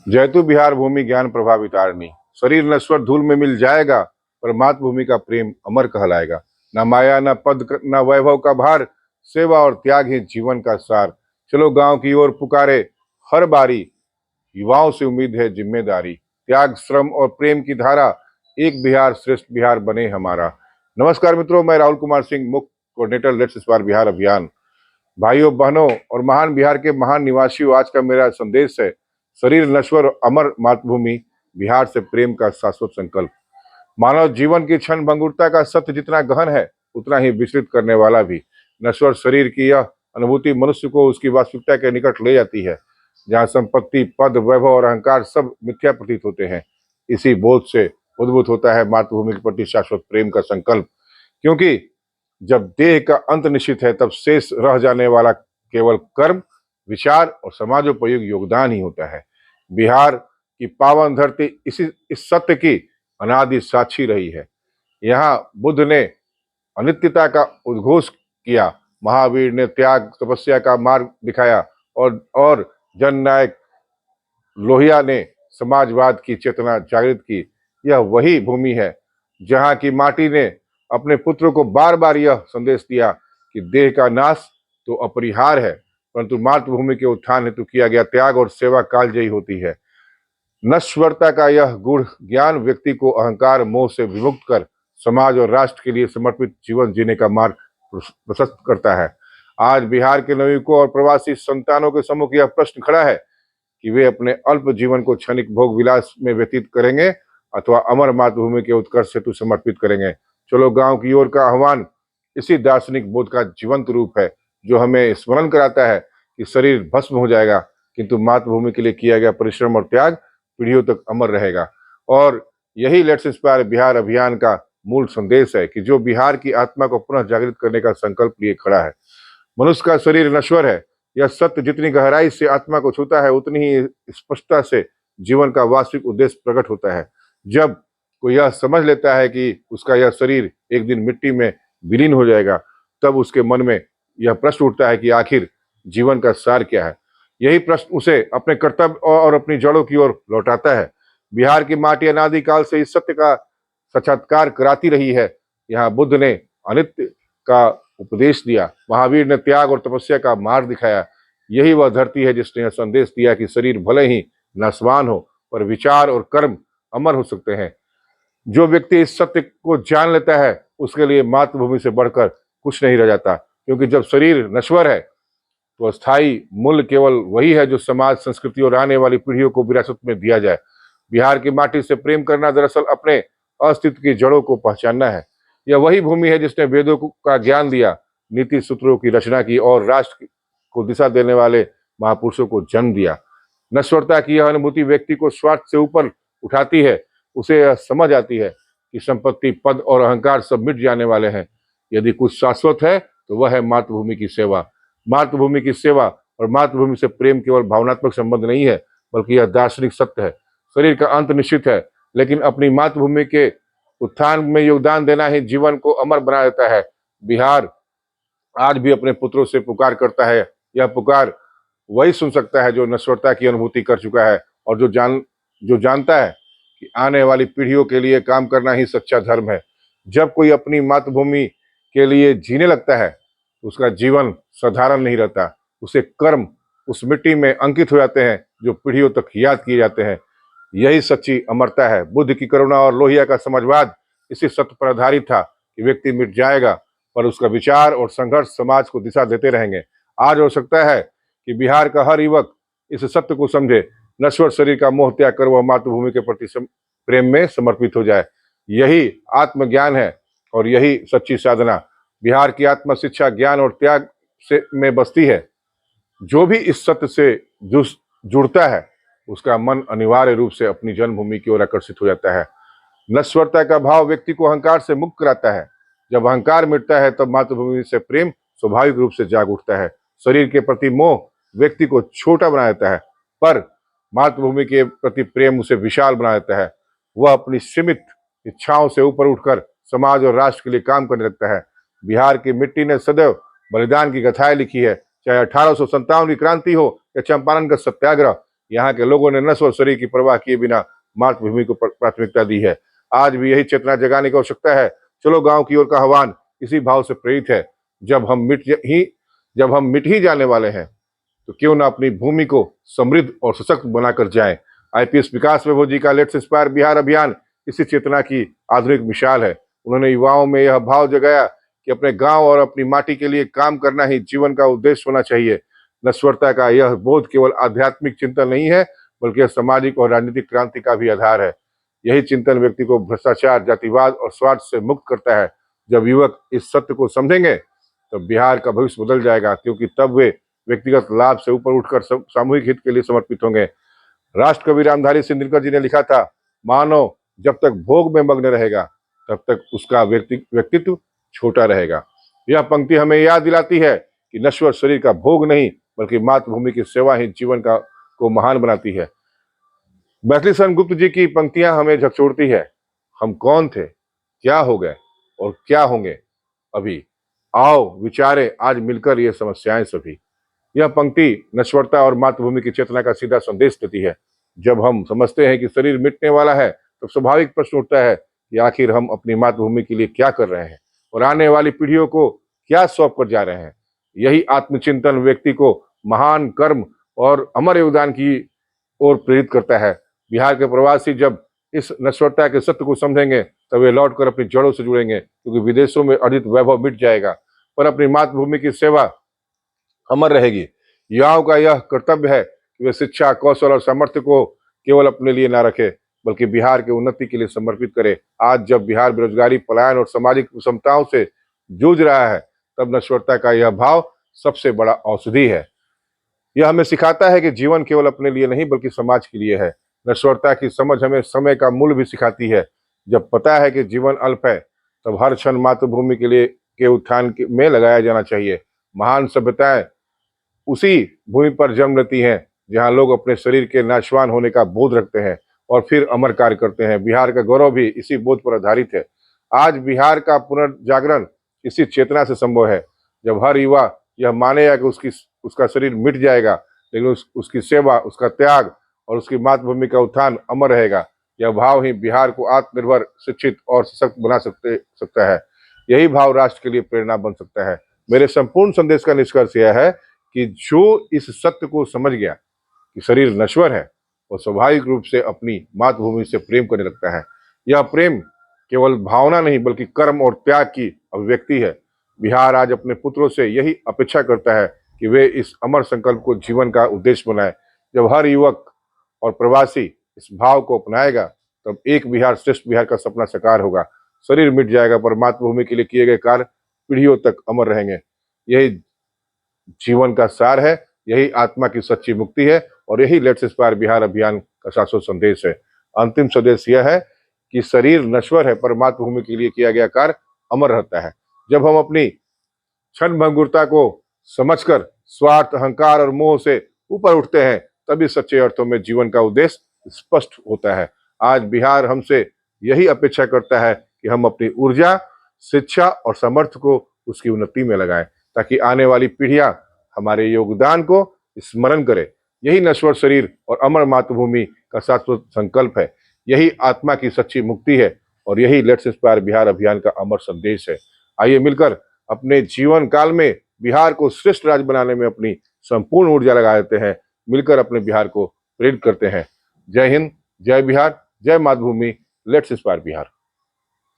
जैतु बिहार भूमि ज्ञान प्रभावित तारिणी। शरीर नश्वर धूल में मिल जाएगा, पर मातृभूमि का प्रेम अमर कहलाएगा। न माया न पद न वैभव का भार, सेवा और त्याग ही जीवन का सार। चलो गांव की ओर पुकारे हर बारी, युवाओं से उम्मीद है जिम्मेदारी। त्याग श्रम और प्रेम की धारा, एक बिहार श्रेष्ठ बिहार बने हमारा। नमस्कार मित्रों, मैं राहुल कुमार सिंह, मुख्य कोऑर्डिनेटर लेट्स इंस्पायर बिहार अभियान। भाइयों बहनों और महान बिहार के महान निवासियों, आज का मेरा संदेश है शरीर नश्वर अमर मातृभूमि, बिहार से प्रेम का शाश्वत संकल्प। मानव जीवन की क्षण भंगुरता का सत्य जितना गहन है, उतना ही विचलित करने वाला भी। नश्वर शरीर की यह अनुभूति मनुष्य को उसकी वास्तविकता के निकट ले जाती है, जहाँ संपत्ति, पद, वैभव और अहंकार सब मिथ्या प्रतीत होते हैं। इसी बोध से उद्भूत होता है मातृभूमि के प्रति शाश्वत प्रेम का संकल्प। क्योंकि जब देह का अंत निश्चित है, तब शेष रह जाने वाला केवल कर्म, विचार और समाजोपयोगी योगदान ही होता है। बिहार की पावन धरती इस सत्य की अनादि साक्षी रही है। यहाँ बुद्ध ने अनित्यता का उद्घोष किया, महावीर ने त्याग तपस्या का मार्ग दिखाया और जननायक लोहिया ने समाजवाद की चेतना जागृत की। यह वही भूमि है जहाँ की माटी ने अपने पुत्र को बार बार यह संदेश दिया कि देह का नाश तो अपरिहार्य है, परंतु मातृभूमि के उत्थान हेतु किया गया त्याग और सेवा कालजयी होती है। नश्वरता का यह गूढ़ ज्ञान व्यक्ति को अहंकार मोह से विमुक्त कर समाज और राष्ट्र के लिए समर्पित जीवन जीने का मार्ग प्रशस्त करता है। आज बिहार के नवयुवकों और प्रवासी संतानों के सम्मुख यह प्रश्न खड़ा है कि वे अपने अल्प जीवन को क्षणिक भोग विलास में व्यतीत करेंगे अथवा अमर मातृभूमि के उत्कर्ष हेतु समर्पित करेंगे। चलो गांव की ओर का आह्वान इसी दार्शनिक बोध का जीवंत रूप है, जो हमें स्मरण कराता है कि शरीर भस्म हो जाएगा, किंतु मातृभूमि के लिए किया गया परिश्रम और त्याग पीढ़ियों तक अमर रहेगा। और यही लेट्स इंस्पायर बिहार अभियान का मूल संदेश है कि जो बिहार की आत्मा को पुनः जागृत करने का संकल्प लिए खड़ा है। मनुष्य का शरीर नश्वर है, यह सत्य जितनी गहराई से आत्मा को छूता है, उतनी ही स्पष्टता से जीवन का वास्तविक उद्देश्य प्रकट होता है। जब कोई यह समझ लेता है कि उसका यह शरीर एक दिन मिट्टी में विलीन हो जाएगा, तब उसके मन में यह प्रश्न उठता है कि आखिर जीवन का सार क्या है। यही प्रश्न उसे अपने कर्तव्य और अपनी जड़ों की ओर लौटाता है। बिहार की माटी अनादिकाल से इस सत्य का साक्षात्कार कराती रही है। यहाँ बुद्ध ने अनित्य का उपदेश दिया, महावीर ने त्याग और तपस्या का मार्ग दिखाया। यही वह धरती है जिसने यह संदेश दिया कि शरीर भले ही नाशवान हो, पर विचार और कर्म अमर हो सकते हैं। जो व्यक्ति इस सत्य को जान लेता है, उसके लिए मातृभूमि से बढ़कर कुछ नहीं रह जाता। क्योंकि जब शरीर नश्वर है, तो अस्थायी मूल्य केवल वही है जो समाज, संस्कृति और आने वाली पीढ़ियों को विरासत में दिया जाए। बिहार की माटी से प्रेम करना दरअसल अपने अस्तित्व की जड़ों को पहचानना है। यह वही भूमि है जिसने वेदों का ज्ञान दिया, नीति सूत्रों की रचना की और राष्ट्र को दिशा देने वाले महापुरुषों को जन्म दिया। नश्वरता की यह अनुभूति व्यक्ति को स्वार्थ से ऊपर उठाती है। उसे यह समझ आती है कि संपत्ति, पद और अहंकार सब मिट जाने वाले हैं। यदि कुछ शाश्वत है तो वह है मातृभूमि की सेवा। मातृभूमि की सेवा और मातृभूमि से प्रेम केवल भावनात्मक संबंध नहीं है, बल्कि यह दार्शनिक सत्य है। शरीर का अंत निश्चित है, लेकिन अपनी मातृभूमि के उत्थान में योगदान देना ही जीवन को अमर बना देता है। बिहार आज भी अपने पुत्रों से पुकार करता है। यह पुकार वही सुन सकता है जो नश्वरता की अनुभूति कर चुका है और जो जानता है कि आने वाली पीढ़ियों के लिए काम करना ही सच्चा धर्म है। जब कोई अपनी मातृभूमि के लिए जीने लगता है, तो उसका जीवन साधारण नहीं रहता। उसे कर्म उस मिट्टी में अंकित हो जाते हैं जो पीढ़ियों तक याद किए जाते हैं। यही सच्ची अमरता है। बुद्ध की करुणा और लोहिया का समाजवाद इसी सत्य पर आधारित था कि व्यक्ति मिट जाएगा, पर उसका विचार और संघर्ष समाज को दिशा देते रहेंगे। आज हो सकता है कि बिहार का हर युवक इस सत्य को समझे, नश्वर शरीर का मोह त्याग कर वह मातृभूमि के प्रति प्रेम में समर्पित हो जाए। यही आत्मज्ञान है और यही सच्ची साधना। बिहार की आत्म शिक्षा ज्ञान और त्याग से में बसती है। जो भी इस सत्य से जुड़ता है, उसका मन अनिवार्य रूप से अपनी जन्मभूमि की ओर आकर्षित हो जाता है। नश्वरता का भाव व्यक्ति को अहंकार से मुक्त कराता है। जब अहंकार मिटता है, तब मातृभूमि से प्रेम स्वाभाविक रूप से जाग उठता है। शरीर के प्रति मोह व्यक्ति को छोटा बना देता है, पर मातृभूमि के प्रति प्रेम उसे विशाल बना देता है। वह अपनी सीमित इच्छाओं से ऊपर उठकर समाज और राष्ट्र के लिए काम करने लगता है। बिहार की मिट्टी ने सदैव बलिदान की कथाएं लिखी है, चाहे 1857 की क्रांति हो या चंपारण का सत्याग्रह। यहाँ के लोगों ने नस्ल और शरीर की परवाह किए बिना मातृभूमि को प्राथमिकता दी है। आज भी यही चेतना जगाने की आवश्यकता है। चलो गांव की ओर का आह्वान इसी भाव से प्रेरित है। जब हम मिट ही जाने वाले हैं तो क्यों ना अपनी भूमि को समृद्ध और सशक्त बनाकर जाएं। आईपीएस विकास वैभव जी का लेट्स इंस्पायर बिहार अभियान इसी चेतना की आधुनिक मिसाल है। उन्होंने युवाओं में यह भाव जगाया कि अपने गांव और अपनी माटी के लिए काम करना ही जीवन का उद्देश्य होना चाहिए। नश्वरता का यह बोध केवल आध्यात्मिक चिंतन नहीं है, बल्कि यह सामाजिक और राजनीतिक क्रांति का भी आधार है। यही चिंतन व्यक्ति को भ्रष्टाचार, जातिवाद और स्वार्थ से मुक्त करता है। जब युवक इस सत्य को समझेंगे तो बिहार का भविष्य बदल जाएगा, क्योंकि तब वे व्यक्तिगत लाभ से ऊपर उठकर सामूहिक हित के लिए समर्पित होंगे। राष्ट्रकवि रामधारी सिंह दिनकर जी ने लिखा था, मानव जब तक भोग में मग्न रहेगा तब तक उसका व्यक्तित्व छोटा रहेगा। यह पंक्ति हमें याद दिलाती है कि नश्वर शरीर का भोग नहीं, बल्कि मातृभूमि की सेवा ही जीवन को महान बनाती है। मैथिली शरण गुप्त जी की पंक्तियां हमें झकझोरती है। हम कौन थे, क्या हो गए और क्या होंगे अभी, आओ विचारे आज मिलकर ये समस्याएं सभी। यह पंक्ति नश्वरता और मातृभूमि की चेतना का सीधा संदेश देती है। जब हम समझते हैं कि शरीर मिटने वाला है तो स्वाभाविक प्रश्न उठता है कि आखिर हम अपनी मातृभूमि के लिए क्या कर रहे हैं और आने वाली पीढ़ियों को क्या सौंप कर जा रहे हैं। यही आत्मचिंतन व्यक्ति को महान कर्म और अमर योगदान की ओर प्रेरित करता है। बिहार के प्रवासी जब इस नश्वरता के सत्य को समझेंगे तब वे लौटकर अपनी जड़ों से जुड़ेंगे, क्योंकि विदेशों में अर्जित वैभव मिट जाएगा पर अपनी मातृभूमि की सेवा अमर रहेगी। युवाओं का यह कर्तव्य है कि वे शिक्षा, कौशल और सामर्थ्य को केवल अपने लिए न रखें, बल्कि बिहार की उन्नति के लिए समर्पित करें। आज जब बिहार बेरोजगारी, पलायन और सामाजिक विषमताओं से जूझ रहा है, तब नश्वरता का यह भाव सबसे बड़ा औषधि है। यह हमें सिखाता है कि जीवन केवल अपने लिए नहीं, बल्कि समाज के लिए है। नश्वरता की समझ हमें समय का मूल्य भी सिखाती है। जब पता है कि जीवन अल्प है, तब हर क्षण मातृभूमि के उत्थान में लगाया जाना चाहिए। महान सभ्यताएं उसी भूमि पर जन्म लेती हैं जहां लोग अपने शरीर के नाशवान होने का बोध रखते हैं और फिर अमर कार्य करते हैं। बिहार का गौरव भी इसी बोध पर आधारित है। आज बिहार का पुनर्जागरण इसी चेतना से संभव है। जब हर युवा यह मानेगा कि उसका शरीर मिट जाएगा, लेकिन उसकी सेवा, उसका त्याग और उसकी मातृभूमि का उत्थान अमर रहेगा। यह भाव ही बिहार को आत्मनिर्भर, शिक्षित और सशक्त बना सकता है। यही भाव राष्ट्र के लिए प्रेरणा बन सकता है। मेरे संपूर्ण संदेश का निष्कर्ष यह है कि जो इस सत्य को समझ गया कि शरीर नश्वर है, वो स्वाभाविक रूप से अपनी मातृभूमि से प्रेम करने लगता है। यह प्रेम केवल भावना नहीं, बल्कि कर्म और त्याग की अभिव्यक्ति है। बिहार आज अपने पुत्रों से यही अपेक्षा करता है कि वे इस अमर संकल्प को जीवन का उद्देश्य बनाए। जब हर युवक और प्रवासी इस भाव को अपनाएगा, तब एक बिहार श्रेष्ठ बिहार का सपना साकार होगा। शरीर मिट जाएगा पर मातृभूमि के लिए किए गए कार्य पीढ़ियों तक अमर रहेंगे। यही जीवन का सार है, यही आत्मा की सच्ची मुक्ति है और यही लेट्स इंस्पायर बिहार अभियान का शाश्वत संदेश है। अंतिम संदेश यह है कि शरीर नश्वर है पर मातृभूमि के लिए किया गया कार्य अमर रहता है। जब हम अपनी क्षण भंगुरता को समझकर स्वार्थ, अहंकार और मोह से ऊपर उठते हैं, तभी सच्चे अर्थों में जीवन का उद्देश्य स्पष्ट होता है। आज बिहार हमसे यही अपेक्षा करता है कि हम अपनी ऊर्जा, शिक्षा और सामर्थ्य को उसकी उन्नति में लगाएं, ताकि आने वाली पीढ़ियां हमारे योगदान को स्मरण करें। यही नश्वर शरीर और अमर मातृभूमि का शाश्वत संकल्प है। यही आत्मा की सच्ची मुक्ति है और यही लेट्स इंस्पायर बिहार अभियान का अमर संदेश है। आइए मिलकर अपने जीवन काल में बिहार को श्रेष्ठ राज्य बनाने में अपनी संपूर्ण ऊर्जा लगा देते हैं। मिलकर अपने बिहार को प्रेरित करते हैं। जय हिंद, जय बिहार, जय मातृभूमि, लेट्स इंस्पायर बिहार।